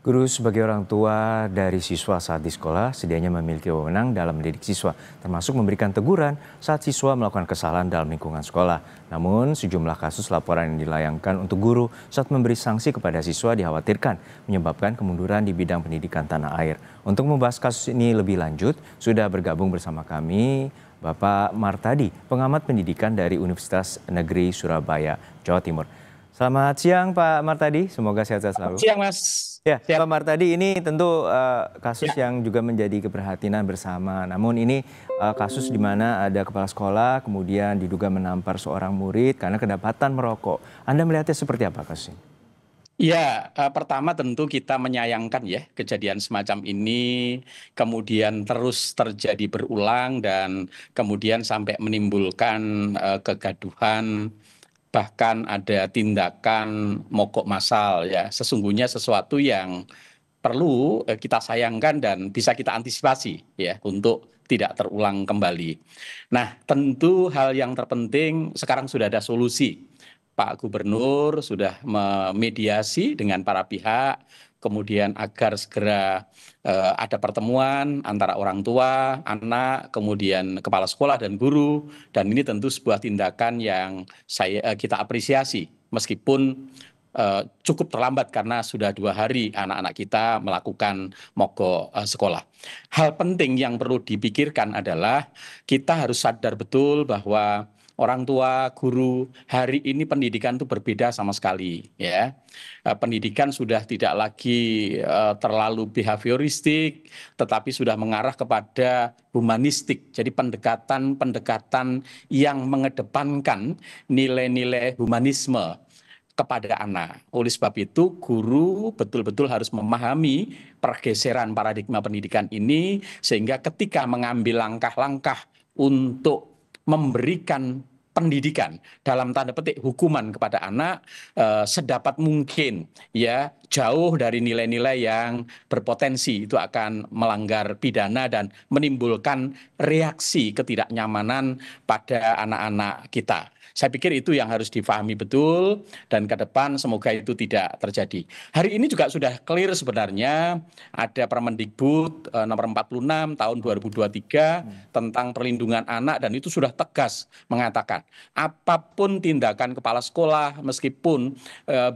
Guru sebagai orang tua dari siswa saat di sekolah sedianya memiliki wewenang dalam mendidik siswa, termasuk memberikan teguran saat siswa melakukan kesalahan dalam lingkungan sekolah. Namun, sejumlah kasus laporan yang dilayangkan untuk guru saat memberi sanksi kepada siswa dikhawatirkan menyebabkan kemunduran di bidang pendidikan tanah air. Untuk membahas kasus ini lebih lanjut, sudah bergabung bersama kami Bapak Martadi, pengamat pendidikan dari Universitas Negeri Surabaya, Jawa Timur. Selamat siang Pak Martadi, semoga sehat-sehat selalu. Siang Mas. Ya, Siap. Pak Martadi, ini tentu kasus yang juga menjadi keprihatinan bersama. Namun ini kasus di mana ada kepala sekolah kemudian diduga menampar seorang murid karena kedapatan merokok. Anda melihatnya seperti apa kasus ini? Ya, pertama tentu kita menyayangkan ya kejadian semacam ini kemudian terus terjadi berulang dan kemudian sampai menimbulkan kegaduhan, bahkan ada tindakan mogok massal ya. Sesungguhnya sesuatu yang perlu kita sayangkan dan bisa kita antisipasi ya untuk tidak terulang kembali. Nah, tentu hal yang terpenting sekarang sudah ada solusi. Pak Gubernur sudah memediasi dengan para pihak, kemudian agar segera ada pertemuan antara orang tua, anak, kemudian kepala sekolah dan guru, dan ini tentu sebuah tindakan yang kita apresiasi, meskipun cukup terlambat karena sudah 2 hari anak-anak kita melakukan mogok sekolah. Hal penting yang perlu dipikirkan adalah kita harus sadar betul bahwa orang tua, guru, hari ini pendidikan itu berbeda sama sekali, ya. Pendidikan sudah tidak lagi terlalu behavioristik, tetapi sudah mengarah kepada humanistik. Jadi pendekatan-pendekatan yang mengedepankan nilai-nilai humanisme kepada anak. Oleh sebab itu, guru betul-betul harus memahami pergeseran paradigma pendidikan ini, sehingga ketika mengambil langkah-langkah untuk memberikan pendidikan dalam tanda petik hukuman kepada anak sedapat mungkin ya jauh dari nilai-nilai yang berpotensi itu akan melanggar pidana dan menimbulkan reaksi ketidaknyamanan pada anak-anak kita. Saya pikir itu yang harus difahami betul dan ke depan semoga itu tidak terjadi. Hari ini juga sudah clear sebenarnya ada Permendikbud nomor 46 tahun 2023 tentang perlindungan anak, dan itu sudah tegas mengatakan apapun tindakan kepala sekolah meskipun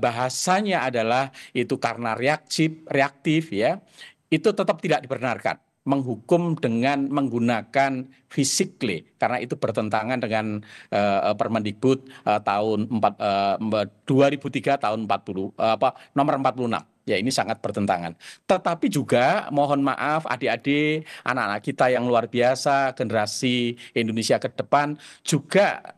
bahasanya adalah itu karena reaktif ya, itu tetap tidak dibenarkan menghukum dengan menggunakan physically karena itu bertentangan dengan Permendikbud tahun 2003 tahun 40 nomor 46. Ya, ini sangat bertentangan. Tetapi juga mohon maaf adik-adik, anak-anak kita yang luar biasa, generasi Indonesia ke depan juga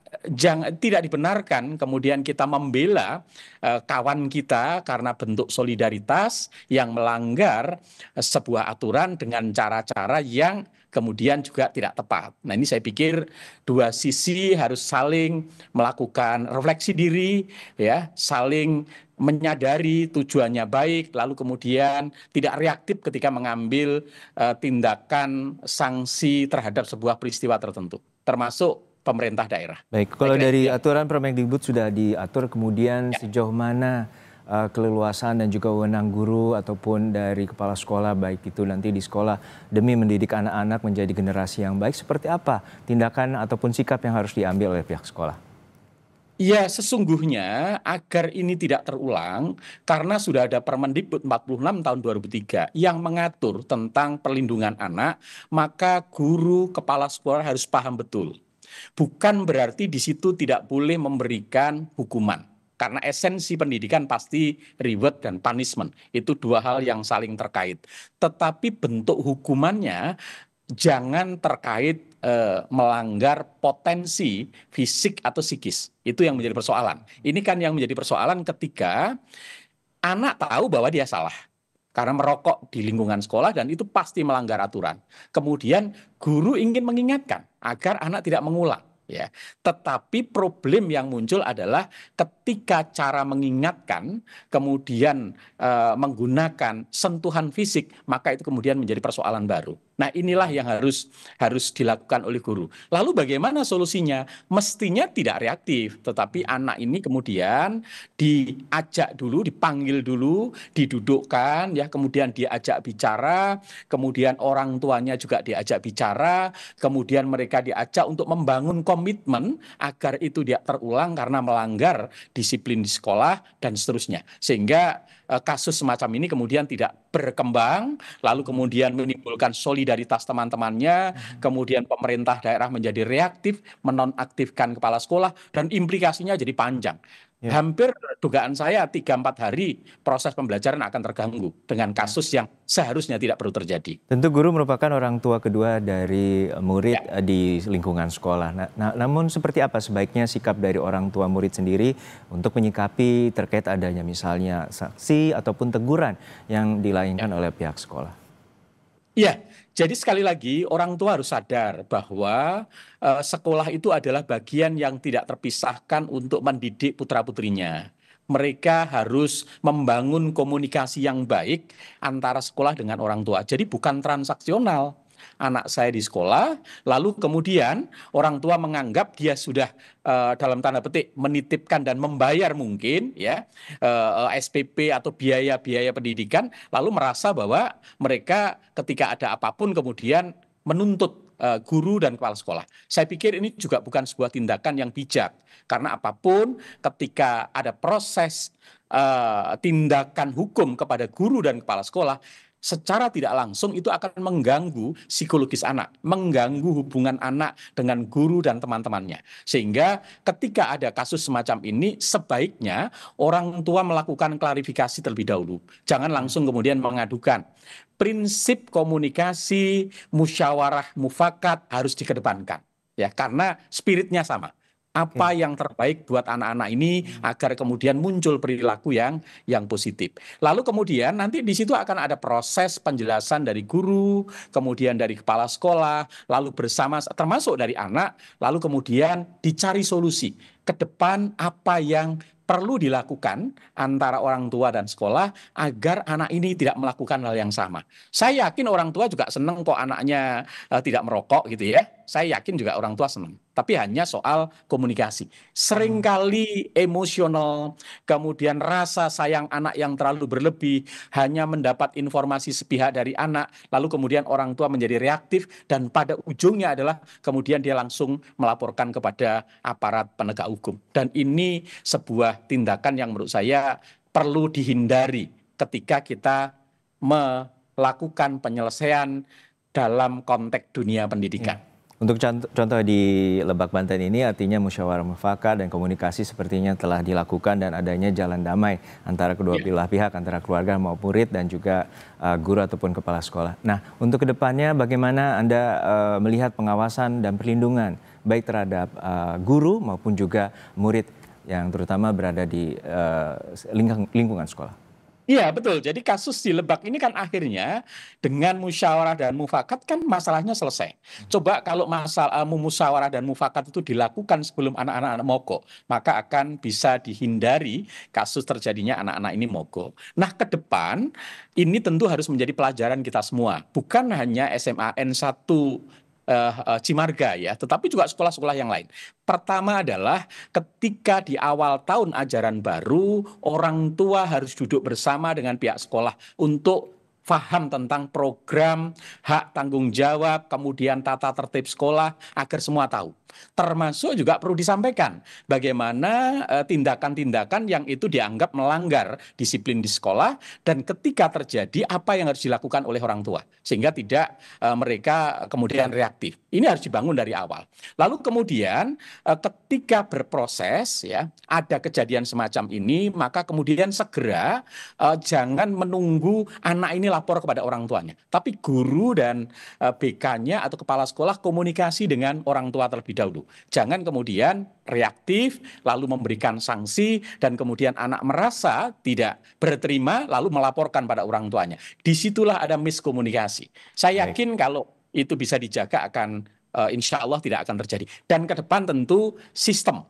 tidak dibenarkan kemudian kita membela kawan kita karena bentuk solidaritas yang melanggar sebuah aturan dengan cara-cara yang kemudian juga tidak tepat. Nah, ini saya pikir dua sisi harus saling melakukan refleksi diri, ya, saling menyadari tujuannya baik, lalu kemudian tidak reaktif ketika mengambil tindakan sanksi terhadap sebuah peristiwa tertentu, termasuk pemerintah daerah. Baik, kalau dari aturan Permendikbud sudah diatur, kemudian sejauh mana keleluasan dan juga wewenang guru ataupun dari kepala sekolah baik itu nanti di sekolah demi mendidik anak-anak menjadi generasi yang baik, seperti apa tindakan ataupun sikap yang harus diambil oleh pihak sekolah? Ya, sesungguhnya agar ini tidak terulang, karena sudah ada Permendikbud 46 tahun 2003 yang mengatur tentang perlindungan anak, maka guru kepala sekolah harus paham betul. Bukan berarti di situ tidak boleh memberikan hukuman. Karena esensi pendidikan pasti reward dan punishment. Itu dua hal yang saling terkait. Tetapi bentuk hukumannya jangan terkait melanggar potensi fisik atau psikis. Itu yang menjadi persoalan. Ini kan yang menjadi persoalan ketika anak tahu bahwa dia salah karena merokok di lingkungan sekolah dan itu pasti melanggar aturan. Kemudian guru ingin mengingatkan agar anak tidak mengulang. ya. Tetapi problem yang muncul adalah ketika cara mengingatkan kemudian menggunakan sentuhan fisik, maka itu kemudian menjadi persoalan baru. Nah, inilah yang harus dilakukan oleh guru. Lalu bagaimana solusinya? Mestinya tidak reaktif, tetapi anak ini kemudian diajak dulu, dipanggil dulu, didudukkan, ya, kemudian diajak bicara, kemudian orang tuanya juga diajak bicara, kemudian mereka diajak untuk membangun komitmen agar itu tidak terulang karena melanggar disiplin di sekolah dan seterusnya. Sehingga kasus semacam ini kemudian tidak berkembang, lalu kemudian menimbulkan solidaritas teman-temannya, kemudian pemerintah daerah menjadi reaktif, menonaktifkan kepala sekolah, dan implikasinya jadi panjang. Ya. Hampir dugaan saya 3-4 hari proses pembelajaran akan terganggu dengan kasus yang seharusnya tidak perlu terjadi. Tentu guru merupakan orang tua kedua dari murid Ya. di lingkungan sekolah. Namun seperti apa sebaiknya sikap dari orang tua murid sendiri untuk menyikapi terkait adanya misalnya sanksi ataupun teguran yang dilayangkan oleh pihak sekolah? Iya, jadi sekali lagi orang tua harus sadar bahwa sekolah itu adalah bagian yang tidak terpisahkan untuk mendidik putra-putrinya. Mereka harus membangun komunikasi yang baik antara sekolah dengan orang tua. Jadi bukan transaksional. Anak saya di sekolah, lalu kemudian orang tua menganggap dia sudah dalam tanda petik menitipkan dan membayar mungkin ya SPP atau biaya-biaya pendidikan, lalu merasa bahwa mereka ketika ada apapun kemudian menuntut guru dan kepala sekolah. Saya pikir ini juga bukan sebuah tindakan yang bijak, karena apapun ketika ada proses tindakan hukum kepada guru dan kepala sekolah, secara tidak langsung itu akan mengganggu psikologis anak, mengganggu hubungan anak dengan guru dan teman-temannya. Sehingga ketika ada kasus semacam ini, sebaiknya orang tua melakukan klarifikasi terlebih dahulu. Jangan langsung kemudian mengadukan. Prinsip komunikasi, musyawarah, mufakat harus dikedepankan. Ya, karena spiritnya sama. Apa yang terbaik buat anak-anak ini agar kemudian muncul perilaku yang positif. Lalu kemudian nanti di situ akan ada proses penjelasan dari guru, kemudian dari kepala sekolah, lalu bersama termasuk dari anak, lalu kemudian dicari solusi ke depan apa yang perlu dilakukan antara orang tua dan sekolah agar anak ini tidak melakukan hal yang sama. Saya yakin orang tua juga senang kok anaknya tidak merokok gitu ya. Saya yakin juga orang tua senang. Tapi hanya soal komunikasi. Seringkali emosional, kemudian rasa sayang anak yang terlalu berlebih, hanya mendapat informasi sepihak dari anak, lalu kemudian orang tua menjadi reaktif, dan pada ujungnya adalah kemudian dia langsung melaporkan kepada aparat penegak hukum. Dan ini sebuah tindakan yang menurut saya perlu dihindari ketika kita melakukan penyelesaian dalam konteks dunia pendidikan. Untuk contoh di Lebak, Banten ini artinya musyawarah mufakat dan komunikasi sepertinya telah dilakukan dan adanya jalan damai antara kedua belah pihak, antara keluarga maupun murid dan juga guru ataupun kepala sekolah. Nah, untuk kedepannya bagaimana Anda melihat pengawasan dan perlindungan baik terhadap guru maupun juga murid yang terutama berada di lingkungan sekolah? Iya, betul. Jadi kasus di Lebak ini kan akhirnya dengan musyawarah dan mufakat kan masalahnya selesai. Coba kalau masalah musyawarah dan mufakat itu dilakukan sebelum anak-anak mogok, maka akan bisa dihindari kasus terjadinya anak-anak ini mogok. Nah, ke depan ini tentu harus menjadi pelajaran kita semua, bukan hanya SMA N1 Cimarga ya, tetapi juga sekolah-sekolah yang lain. Pertama adalah ketika di awal tahun ajaran baru, orang tua harus duduk bersama dengan pihak sekolah untuk paham tentang program, hak tanggung jawab, kemudian tata tertib sekolah, agar semua tahu. Termasuk juga perlu disampaikan bagaimana tindakan-tindakan yang itu dianggap melanggar disiplin di sekolah, dan ketika terjadi apa yang harus dilakukan oleh orang tua sehingga tidak mereka kemudian reaktif. Ini harus dibangun dari awal. Lalu kemudian ketika berproses ya ada kejadian semacam ini, maka kemudian segera jangan menunggu anak ini lapor kepada orang tuanya, tapi guru dan BK-nya atau kepala sekolah komunikasi dengan orang tua terlebih dahulu. Jangan kemudian reaktif lalu memberikan sanksi dan kemudian anak merasa tidak berterima lalu melaporkan pada orang tuanya. Disitulah ada miskomunikasi. Saya yakin kalau itu bisa dijaga akan insya Allah tidak akan terjadi. Dan ke depan tentu sistem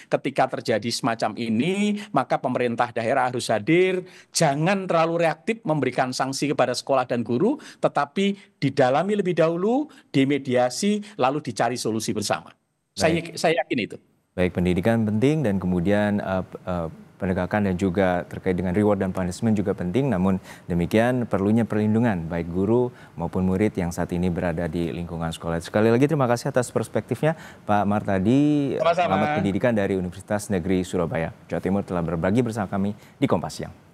ketika terjadi semacam ini, maka pemerintah daerah harus hadir, jangan terlalu reaktif memberikan sanksi kepada sekolah dan guru, tetapi didalami lebih dahulu, dimediasi, lalu dicari solusi bersama. Saya yakin itu. Baik, pendidikan penting dan kemudian penegakan dan juga terkait dengan reward dan punishment juga penting. Namun demikian perlunya perlindungan baik guru maupun murid yang saat ini berada di lingkungan sekolah. Sekali lagi terima kasih atas perspektifnya Pak Martadi, pengamat pendidikan dari Universitas Negeri Surabaya, Jawa Timur telah berbagi bersama kami di Kompas Siang.